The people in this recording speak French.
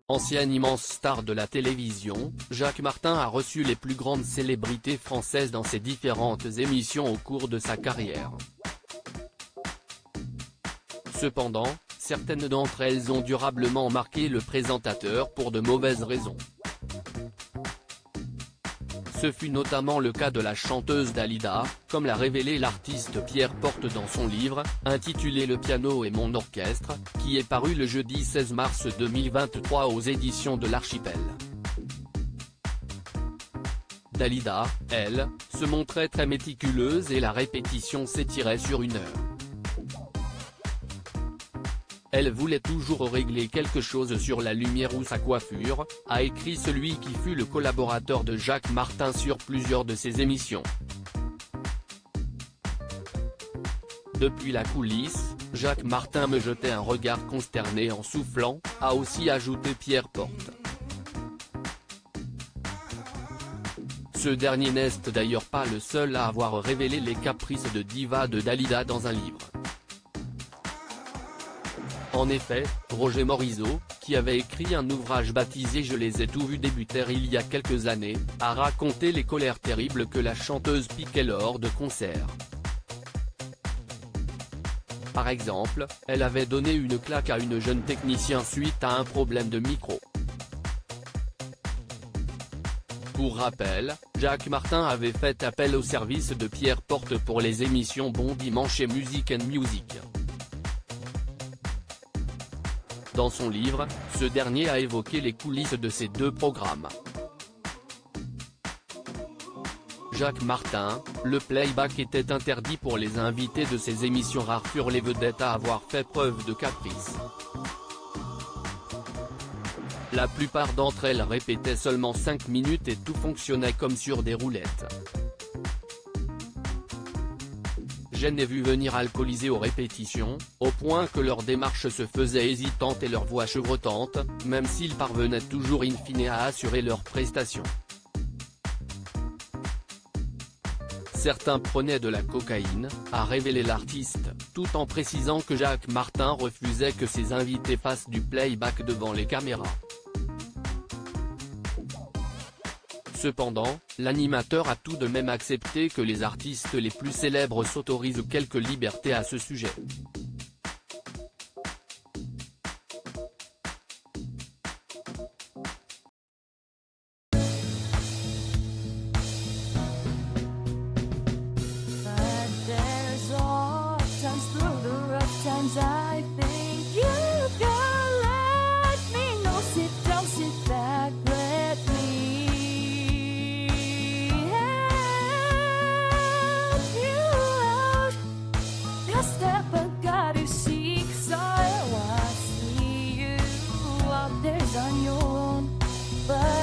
Ancienne immense star de la télévision, Jacques Martin a reçu les plus grandes célébrités françaises dans ses différentes émissions au cours de sa carrière. Cependant, certaines d'entre elles ont durablement marqué le présentateur pour de mauvaises raisons. Ce fut notamment le cas de la chanteuse Dalida, comme l'a révélé l'artiste Pierre Porte dans son livre, intitulé Le piano et mon orchestre, qui est paru le jeudi 16 mars 2023 aux éditions de l'Archipel. Dalida, elle, se montrait très méticuleuse et la répétition s'étirait sur 1 heure. Elle voulait toujours régler quelque chose sur la lumière ou sa coiffure, a écrit celui qui fut le collaborateur de Jacques Martin sur plusieurs de ses émissions. Depuis la coulisse, Jacques Martin me jetait un regard consterné en soufflant, a aussi ajouté Pierre Porte. Ce dernier n'est d'ailleurs pas le seul à avoir révélé les caprices de diva de Dalida dans un livre. En effet, Roger Morizot, qui avait écrit un ouvrage baptisé Je les ai tous vus débuter il y a quelques années, a raconté les colères terribles que la chanteuse piquait lors de concerts. Par exemple, elle avait donné une claque à une jeune technicien suite à un problème de micro. Pour rappel, Jacques Martin avait fait appel au service de Pierre Porte pour les émissions Bon Dimanche et Music & Music. Dans son livre, ce dernier a évoqué les coulisses de ces deux programmes. Jacques Martin, le playback était interdit pour les invités de ces émissions. Rares furent les vedettes à avoir fait preuve de caprice. La plupart d'entre elles répétaient seulement 5 minutes et tout fonctionnait comme sur des roulettes. Je n'ai vu venir alcoolisés aux répétitions, au point que leur démarche se faisait hésitante et leur voix chevrotante, même s'ils parvenaient toujours in fine à assurer leurs prestations. Certains prenaient de la cocaïne, a révélé l'artiste, tout en précisant que Jacques Martin refusait que ses invités fassent du playback devant les caméras. Cependant, l'animateur a tout de même accepté que les artistes les plus célèbres s'autorisent quelques libertés à ce sujet. But